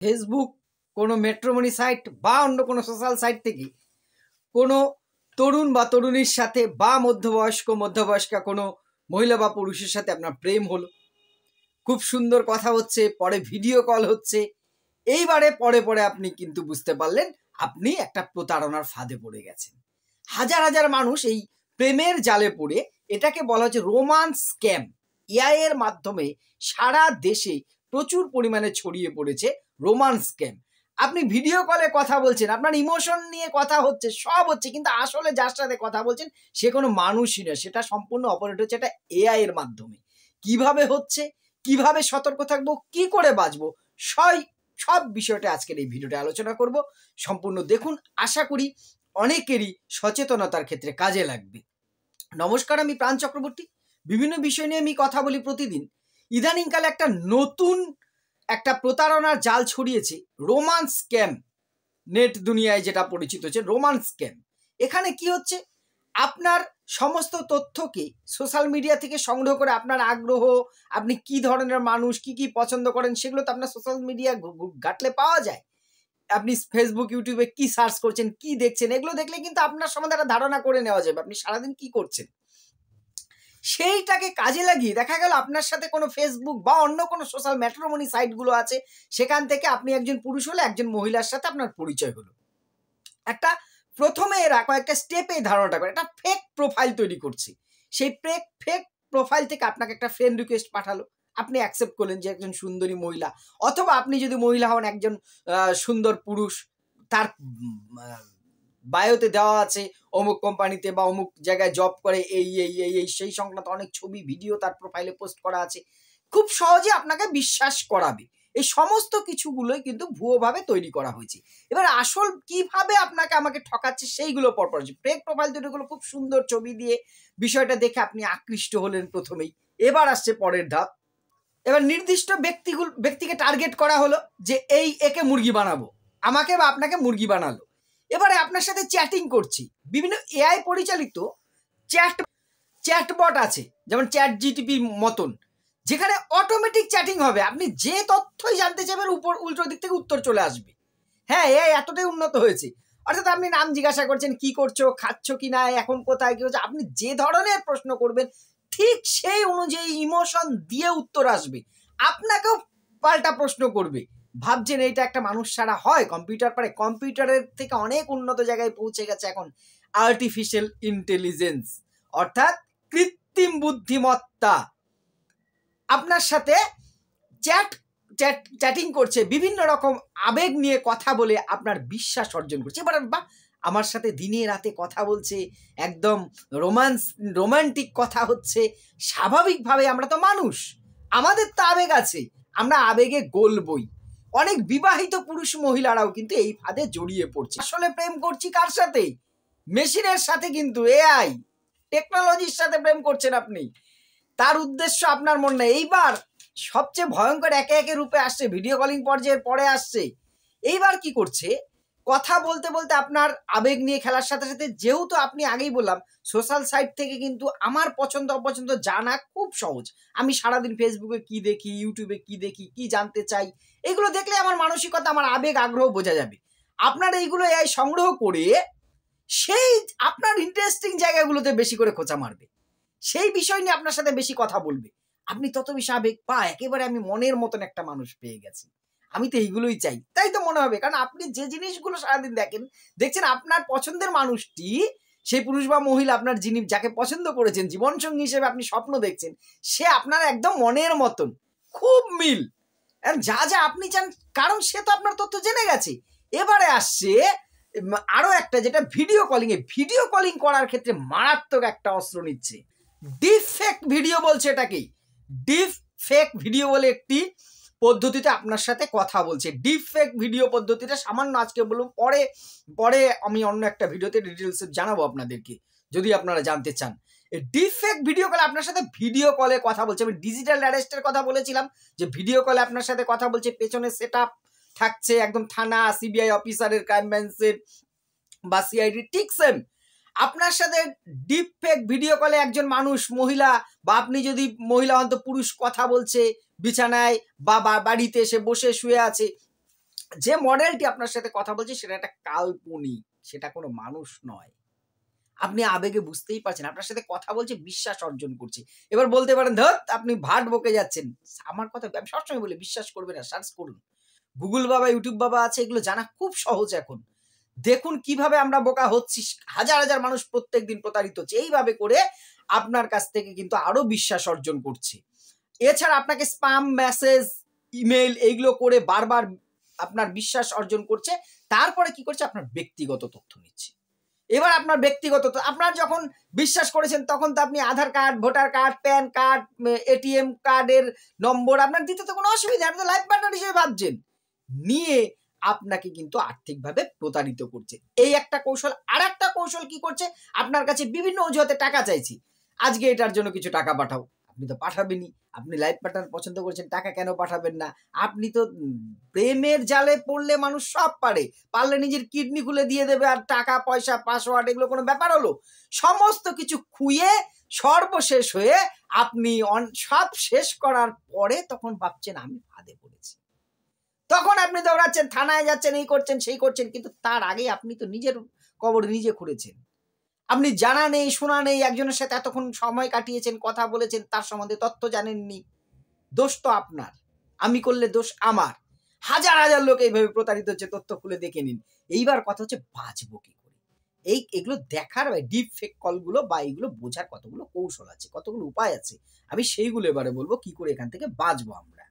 Facebook, কোনো matrimony site বা অন্য কোনো সোশ্যাল সাইট থেকে কোনো তরুণ বা তরুণীর সাথে বা মধ্যবয়স্কা কোনো মহিলা বা পুরুষের সাথে আপনার প্রেম হলো, খুব সুন্দর কথা হচ্ছে, পরে ভিডিও কল হচ্ছে, এইবারে পরে আপনি কিন্তু বুঝতে পারলেন আপনি একটা প্রতারণার ফাঁদে পড়ে গেছেন। হাজার হাজার মানুষ এই প্রেমের জালে পড়ে, এটাকে বলা হচ্ছে রোমান্স স্ক্যাম। এআই এর মাধ্যমে সারা দেশে প্রচুর পরিমাণে ছড়িয়ে পড়েছে রোমান্স স্ক্যাম। আপনি ভিডিও কলে কথা বলছেন, আপনার ইমোশন নিয়ে কথা হচ্ছে, সব হচ্ছে, কিন্তু আসলে যার সাথে কথা বলছেন সে কোনো মানুষই না, সেটা সম্পূর্ণ অপারেট হচ্ছে এটা এআই এর মাধ্যমে। কিভাবে হচ্ছে, কিভাবে সতর্ক থাকবো, কি করে বাঁচবো, সব বিষয়টা আজকের এই ভিডিওতে আলোচনা করব। সম্পূর্ণ দেখুন, আশা করি অনেকেরই সচেতনতার ক্ষেত্রে কাজে লাগবে। নমস্কার, আমি প্রাণ চক্রবর্তী। বিভিন্ন বিষয় নিয়ে আমি কথা বলি প্রতিদিন। ইদানিংকালে একটা নতুন প্রতারণার জাল ছড়িয়েছে, রোমান্স স্ক্যাম। নেট দুনিয়ায় যেটা পরিচিত হচ্ছে রোমান্স স্ক্যাম। এখানে কি হচ্ছে, আপনার সমস্ত তথ্যকে সোশ্যাল মিডিয়া থেকে সংগ্রহ করে আপনার আগ্রহ, আপনি কি ধরনের মানুষ, কি কি পছন্দ করেন, সেগুলো তো আপনার সোশ্যাল মিডিয়া ঘাটলে পাওয়া যায়। আপনি ফেসবুক, ইউটিউবে কি সার্চ করছেন, কি দেখছেন, এগুলো দেখলে কিন্তু আপনার সম্বন্ধে একটা ধারণা করে নেওয়া যাবে আপনি সারাদিন কি করছেন। সেইটাকে কাজে লাগিয়ে দেখা গেল আপনার সাথে কোনো ফেসবুক বা অন্য কোনো সোশ্যাল ম্যাট্রিমনি সাইটগুলো আছে, সেখান থেকে আপনি একজন পুরুষ হলে একজন মহিলার সাথে আপনার পরিচয় হলো। একটা প্রথমে এরা কয়েকটা স্টেপে ধারণাটা করে একটা ফেক প্রোফাইল তৈরি করছে। সেই ফেক প্রোফাইল থেকে আপনাকে একটা ফ্রেন্ড রিকোয়েস্ট পাঠালো, আপনি অ্যাকসেপ্ট করলেন যে একজন সুন্দরী মহিলা, অথবা আপনি যদি মহিলা হন একজন সুন্দর পুরুষ, তার বায়োতে দেওয়া আছে অমুক কোম্পানিতে বা অমুক জায়গায় জব করে, এই সেই সংক্রান্ত অনেক ছবি ভিডিও তার প্রোফাইলে পোস্ট করা আছে। খুব সহজে আপনাকে বিশ্বাস করাবে। এই সমস্ত কিছুগুলোই কিন্তু ভুয়োভাবে তৈরি করা হয়েছে। এবার আসল কিভাবে আপনাকে আমাকে ঠকাচ্ছে সেইগুলো পরপর আছে। ফেক প্রোফাইল তৈরিগুলো খুব সুন্দর ছবি দিয়ে বিষয়টা দেখে আপনি আকৃষ্ট হলেন প্রথমেই। এবার আসছে পরের ধাপ। এবার নির্দিষ্ট ব্যক্তিকে টার্গেট করা হলো যে একে মুরগি বানাবো, আমাকে বা আপনাকে মুরগি বানালো। এবারে আপনার সাথে চ্যাটিং করছি, বিভিন্ন এআই পরিচালিত চ্যাটবট আছে, যেমন চ্যাট জিটিপি মতন, যেখানে অটোমেটিক চ্যাটিং হবে। আপনি যে তথ্যই জানতে চাইবেন উল্টো দিক থেকে উত্তর চলে আসবে। হ্যাঁ, এআই এতটাই উন্নত হয়েছে। অর্থাৎ আপনি নাম জিজ্ঞাসা করছেন, কি করছো, খাচ্ছ কি না, এখন কোথায়, কি হচ্ছে, আপনি যে ধরনের প্রশ্ন করবেন ঠিক সেই অনুযায়ী ইমোশন দিয়ে উত্তর আসবে। আপনাকেও পাল্টা প্রশ্ন করবে। ভাবছেন এইটা একটা মানুষ ছাড়া হয়? কম্পিউটার পারে? কম্পিউটারের থেকে অনেক উন্নত জায়গায় পৌঁছে গেছে এখন আর্টিফিশিয়াল ইন্টেলিজেন্স, অর্থাৎ কৃত্রিম বুদ্ধিমত্তা। আপনার সাথে চ্যাটিং করছে, বিভিন্ন রকম আবেগ নিয়ে কথা বলে আপনার বিশ্বাস অর্জন করছে। এবার বা আমার সাথে দিনে রাতে কথা বলছে, একদম রোমান্টিক কথা হচ্ছে। স্বাভাবিকভাবে আমরা তো মানুষ, আমাদের তো আবেগ আছে, আমরা আবেগে গলবই। অনেক বিবাহিত পুরুষ মহিলারাও কিন্তু এই ফাঁদে জড়িয়ে পড়ছে। আসলে প্রেম করছি কার সাথে? মেশিনের সাথে, কিন্তু এআই টেকনোলজির সাথে প্রেম করছেন আপনি। তার উদ্দেশ্য আপনার মনে নেই। এইবার সবচেয়ে ভয়ঙ্কর একে একে রূপে আসছে, ভিডিও কলিং পর্যায়ের পরে আসছে। এইবার কি করছে, কথা বলতে বলতে আপনার আবেগ নিয়ে খেলার সাথে সাথে, যেহেতু আপনি আগেই বললাম সোশ্যাল সাইট থেকে কিন্তু আমার পছন্দ অপছন্দ জানা খুব সহজ। আমি সারাদিন ফেসবুকে কি দেখি, ইউটিউবে কি দেখি, কি জানতে চাই, এগুলো দেখলে আমার মানসিকতা, আমার আবেগ আগ্রহ বোঝা যাবে। আপনার এইগুলো এআই সংগ্রহ করে সেই আপনার ইন্টারেস্টিং জায়গাগুলোতে বেশি করে খোঁচা মারবে, সেই বিষয় নিয়ে আপনার সাথে বেশি কথা বলবে। আপনি তত বেশি আবেগ একেবারে আমি মনের মতন একটা মানুষ পেয়ে গেছি, আমি তো এইগুলোই চাই, তাই তো মনে হবে। কারণ আপনি যে জিনিসগুলো সারাদিন দেখছেন, আপনার পছন্দের মানুষটি, সেই পুরুষ বা মহিলা, আপনার যাকে পছন্দ করেছেন জীবনসঙ্গী হিসেবে আপনি স্বপ্ন দেখছেন, সে আপনার একদম মনের মতন, খুব মিল, যা যা আপনি চান, কারণ সে তো আপনার তথ্য জেনে গেছে। এবারে আসছে আরো একটা, যেটা ভিডিও কলিং করার ক্ষেত্রে মারাত্মক একটা অস্ত্র নিচ্ছে। ডিপ ফেক ভিডিও বলছে এটাকে। ডিপ ফেক ভিডিও বলে একটি পদ্ধতিতে আপনার সাথে কথা বলছে। ডিপ ফেক ভিডিও পদ্ধতিটা সামান্য আজকে বলুন, পরে আমি অন্য একটা ভিডিওতে ডিটেলস জানাবো আপনাদেরকে, যদি আপনারা জানতে চান। ডিপ ফেক ভিডিও কলে আপনার সাথে ভিডিও কলে কথা বলছে। আমি ডিজিটাল অ্যারেস্টের কথা বলেছিলাম, যে ভিডিও কলে আপনার সাথে কথা বলছে, পেছনে সেট আপ থাকছে একদম থানা, সিবিআই অফিসারের, ক্রাইম ব্রাঞ্চের বা সিআইডি। ঠিক সেম আপনার সাথে ডিপ ফেক ভিডিও কলে একজন মানুষ, মহিলা, বা আপনি যদি মহিলা হন তো পুরুষ কথা বলছে বিছানায় বা বাড়িতে এসে বসে শুয়ে আছে। যে মডেলটি আপনার সাথে কথা বলছে সেটা একটা কাল্পনিক, সেটা কোনো মানুষ নয়। আপনি আবেগে বুঝতেই পারছেন, আপনার সাথে কথা বলছে, বিশ্বাস অর্জন করছে। এবার বলতে পারেন, "ধুৎ আপনি ভাট বকে যাচ্ছেন।" আমার কথা আমি সবসময় বলি, বিশ্বাস করবেন না, সার্চ করুন। গুগল বাবা, ইউটিউব বাবা আছে, এগুলো জানা খুব সহজ এখন। দেখুন কিভাবে আমরা বোকা হচ্ছি। হাজার, হাজার মানুষ প্রত্যেকদিন প্রতারিত হচ্ছে। এইভাবে করে আপনার কাছ থেকে কিন্তু আরো বিশ্বাস অর্জন করছে। এছাড়া আপনাকে স্পাম মেসেজ, ইমেইল এইগুলো করে বারবার আপনার বিশ্বাস অর্জন করছে। তারপরে কি করছে? আপনার ব্যক্তিগত তথ্য নিচ্ছে। এবার আপনার ব্যক্তিগত আপনার যখন বিশ্বাস করেছেন তখন তো আপনি Aadhaar card, voter card, PAN card, ATM কার্ডের নম্বর আপনার দিতে তো কোনো অসুবিধা, আপনি তো লাইফ পার্টনার হিসেবে ভাবছেন। নিয়ে আপনাকে কিন্তু আর্থিকভাবে প্রতারিত করছে। এই একটা কৌশল। আরেকটা কৌশল কি করছে? আপনার কাছে বিভিন্ন অজুহাতে টাকা চাইছি। আজকে এটার জন্য কিছু টাকা পাঠাও। আপনি তো পাঠাবেনই। আপনি লাইফ পার্টনার পছন্দ করছেন, টাকা কেন পাঠাবেন না? আপনি তো প্রেমের জালে পড়লে মানুষ সব পারে। পারলে নিজের কিডনি খুলে দিয়ে দেবে, আর টাকা পয়সা পাসওয়ার্ড এগুলো কোনো ব্যাপার হলো? সমস্ত কিছু খুইয়ে সর্বশেষ হয়ে আপনি সব শেষ করার পরে তখন ভাবছেন আমি ফাঁদে পড়েছি। তখন আপনি দৌড়াচ্ছেন, থানায় যাচ্ছেন, এই করছেন সেই করছেন, কিন্তু তার আগে আপনি তো নিজের কবর নিজে খুঁড়েছেন। আপনি জানা নেই, শোনা নেই, একজনের সাথে এতক্ষণ সময় কাটিয়েছেন, কথা বলেছেন, তার সম্বন্ধে তথ্য জানেননি। দোষ তো আপনার। আমি করলে দোষ আমার। হাজার, হাজার লোক এইভাবে প্রতারিত হচ্ছে, তথ্য খুলে দেখে নিন। এইবার কথা হচ্ছে বাঁচবো কি করে? এগুলো দেখার ডিপ ফেক কলগুলো বা এগুলো বোঝার কতগুলো কৌশল আছে, কতগুলো উপায় আছে। আমি সেইগুলো এবারে বলবো কি করে এখান থেকে বাঁচবো আমরা।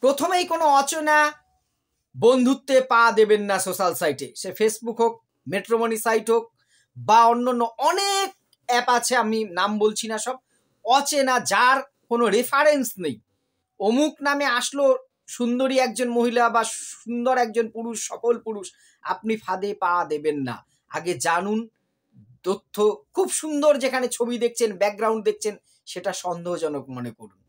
প্রথমেই কোনো অচেনা বন্ধুত্বে পা দেবেন না সোশ্যাল সাইটে। সে ফেসবুক হোক, মেট্রোমনি সাইট হোক বা অন্যান্য অনেক অ্যাপ আছে, আমি নাম বলছি না সব। অচেনা, যার কোনো রেফারেন্স নেই, অমুক নামে আসলো সুন্দরী একজন মহিলা বা সুন্দর একজন পুরুষ, সকল পুরুষ, আপনি ফাঁদে পা দেবেন না। আগে জানুন তথ্য। খুব সুন্দর যেখানে ছবি দেখছেন, ব্যাকগ্রাউন্ড দেখছেন, সেটা সন্দেহজনক মনে করুন।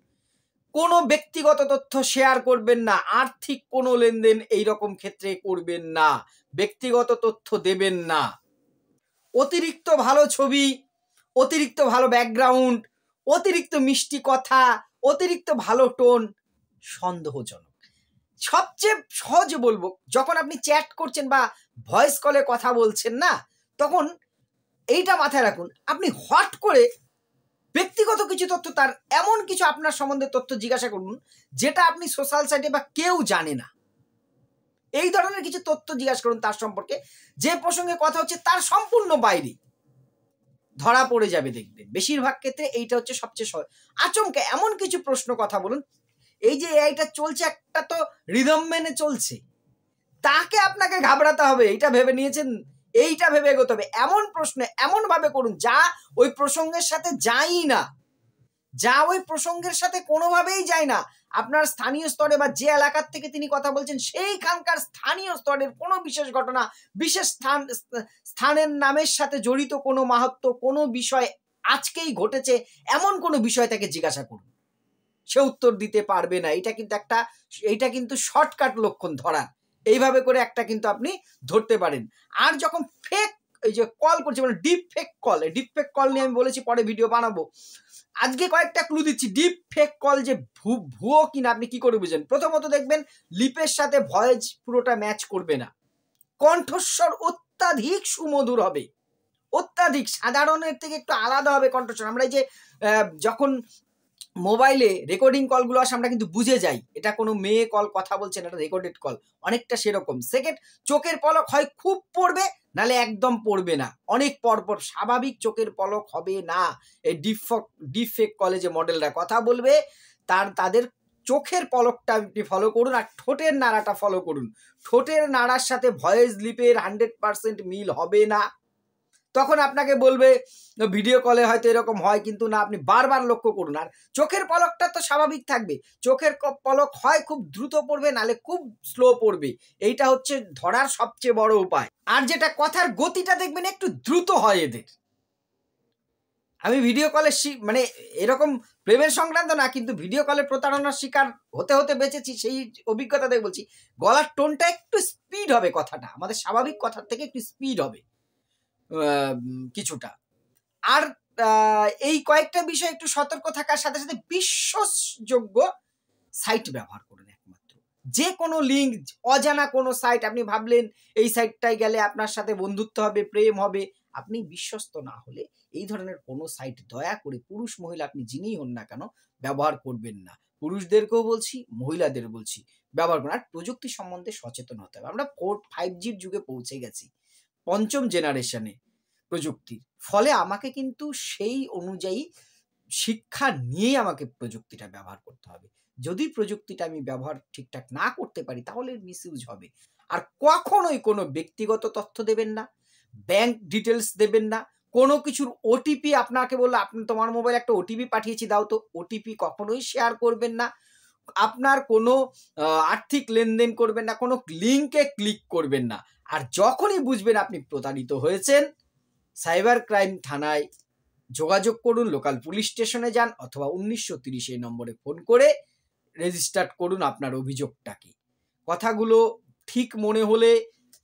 কোনো ব্যক্তিগত তথ্য শেয়ার করবেন না। আর্থিক কোনো লেনদেন এইরকম ক্ষেত্রে করবেন না। ব্যক্তিগত তথ্য দেবেন না। অতিরিক্ত ভালো ছবি, অতিরিক্ত ভালো ব্যাকগ্রাউন্ড, অতিরিক্ত মিষ্টি কথা, অতিরিক্ত ভালো টোন সন্দেহজনক। সবচেয়ে সহজে বলবো, যখন আপনি চ্যাট করছেন বা ভয়েস কলে কথা বলছেন না, তখন এইটা মাথায় রাখুন, আপনি হট করে ব্যক্তিগত কিছু তথ্য, তার এমন কিছু আপনার সম্বন্ধে তথ্য জিজ্ঞাসা করুন যেটা আপনি সোশ্যাল সাইটে বা কেউ জানে না। এই ধরনের কিছু তথ্য জিজ্ঞাসা করুন তার সম্পর্কে, যে প্রসঙ্গে কথা হচ্ছে তার সম্পূর্ণ বাইরে। ধরা পড়ে যাবে দেখবেন। বেশিরভাগ ক্ষেত্রে এইটা হচ্ছে সবচেয়ে সহজ। আচমকা এমন কিছু প্রশ্ন কথা বলুন, এই যে এআইটা চলছে, একটা তো রিদম মেনে চলছে, তাকে আপনাকে ঘাবড়াতে হবে এইটা ভেবে নিয়েছেন, এইটা ভেবে এগোতে হবে। এমন প্রশ্ন এমন ভাবে করুন যা ওই প্রসঙ্গের সাথে যাই না, যা ওই প্রসঙ্গের সাথে কোনোভাবেই যায় না। আপনার স্থানীয় স্তরে বা যে এলাকার থেকে তিনি কথা বলছেন সেইখানকার স্থানীয় স্তরের কোনো বিশেষ ঘটনা, বিশেষ স্থানের নামের সাথে জড়িত কোনো মাহাত্ম্য, কোনো বিষয় আজকেই ঘটেছে এমন কোনো বিষয় তাকে জিজ্ঞাসা করুন। সে উত্তর দিতে পারবে না। এইটা কিন্তু শর্টকাট লক্ষণ ধরা। এইভাবে করে একটা কিন্তু আপনি ধরতে পারেন। আর যখন ফেক এই যে কল করছে, মানে ডিপ ফেক কল, এই ডিপ ফেক কল নিয়ে আমি বলেছি পরে ভিডিও বানাবো। আজকে কয়েকটা ক্লু দিচ্ছি। ডিপ ফেক কল যে ভুয়ো কিনা আপনি কি করে বুঝেন? প্রথমত দেখবেন লিপের সাথে ভয়েস পুরোটা ম্যাচ করবে না। কণ্ঠস্বর অত্যাধিক সুমধুর হবে, অত্যাধিক সাধারণের থেকে একটু আলাদা হবে কণ্ঠস্বর। আমরা এই যে যখন মোবাইলে রেকর্ডিং কলগুলো আসে আমরা কিন্তু বুঝে যাই এটা কোনো মেয়ে কল কথা বলছেন, এটা রেকর্ডেড কল, অনেকটা সেরকম। সেকেন্ড, চোখের পলক হয় খুব পড়বে, নালে একদম পড়বে না, অনেক পরপর স্বাভাবিক চোখের পলক হবে না। এই ডিফেক কলে যে মডেলরা কথা বলবে তাদের চোখের পলকটা আপনি ফলো করুন, আর ঠোঁটের নাড়াটা ফলো করুন। ঠোঁটের নাড়ার সাথে ভয়েস লিপের 100% মিল হবে না। তখন আপনাকে বলবে ভিডিও কলে হয়তো এরকম হয়, কিন্তু না, আপনি বারবার লক্ষ্য করুন। আর চোখের পলকটা তো স্বাভাবিক থাকবে, চোখের পলক হয় খুব দ্রুত পড়বে, নালে খুব স্লো পড়বে। এইটা হচ্ছে ধরার সবচেয়ে বড় উপায়। আর যেটা কথার গতিটা দেখবেন একটু দ্রুত হয় এদের। আমি ভিডিও কলে মানে এরকম প্রেমের সংক্রান্ত না, কিন্তু ভিডিও কলে প্রতারণার শিকার হতে হতে বেঁচেছি, সেই অভিজ্ঞতা থেকে বলছি। গলার টোনটা একটু স্পিড হবে, কথাটা আমাদের স্বাভাবিক কথার থেকে একটু স্পিড হবে কিছুটা। আর এই কয়েকটা বিষয় একটু সতর্ক থাকার সাথে সাথে বিশ্বাসযোগ্য সাইট ব্যবহার করুন একমাত্র। যে কোনো লিঙ্ক, অজানা কোনো সাইট, আপনি ভাবলেন এই সাইটটায় গেলে আপনার সাথে বন্ধুত্ব হবে, প্রেম হবে, আপনি বিশ্বস্ত না হলে এই ধরনের কোনো সাইট দয়া করে পুরুষ মহিলা আপনি যিনিই হন না কেন ব্যবহার করবেন না। পুরুষদেরকেও বলছি, মহিলাদের বলছি, ব্যবহার করুন। আর প্রযুক্তি সম্বন্ধে সচেতন হতে হবে। আমরা 5Gর যুগে পৌঁছে গেছি, ৫ম জেনারেশনে প্রযুক্তির। ফলে আমাকে কিন্তু সেই অনুযায়ী শিক্ষা নিয়েই আমাকে প্রযুক্তিটা ব্যবহার করতে হবে। যদি প্রযুক্তিটা আমি ব্যবহার ঠিকঠাক না করতে পারি তাহলে এর মিসইউজ হবে। আর কখনোই কোনো ব্যক্তিগত তথ্য দেবেন না, ব্যাংক ডিটেইলস দেবেন না, কোনো কিছুর ওটিপি আপনাকে বলল, আপনি তোমার মোবাইলে একটা ওটিপি পাঠিয়েছি দাও তো, ওটিপি কখনোই শেয়ার করবেন না। আপনার কোনো আর্থিক লেনদেন করবেন না, কোনো লিঙ্কে ক্লিক করবেন না। আর যখনই বুঝবেন আপনি প্রতারিত হয়েছেন, সাইবার ক্রাইম থানায় যোগাযোগ করুন, লোকাল পুলিশ স্টেশনে যান অথবা ১৯৩০ এই নম্বরে ফোন করে রেজিস্টার করুন আপনার অভিযোগটাকে। কথাগুলো ঠিক মনে হলে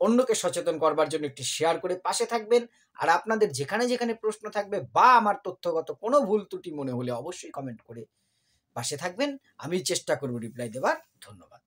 অন্যকে সচেতন করবার জন্য একটি শেয়ার করে পাশে থাকবেন। আর আপনাদের যেখানে যেখানে প্রশ্ন থাকবে বা আমার তথ্যগত কোনো ভুল ত্রুটি মনে হলে অবশ্যই কমেন্ট করে পাশে থাকবেন। আমি চেষ্টা করব রিপ্লাই দেবার। ধন্যবাদ।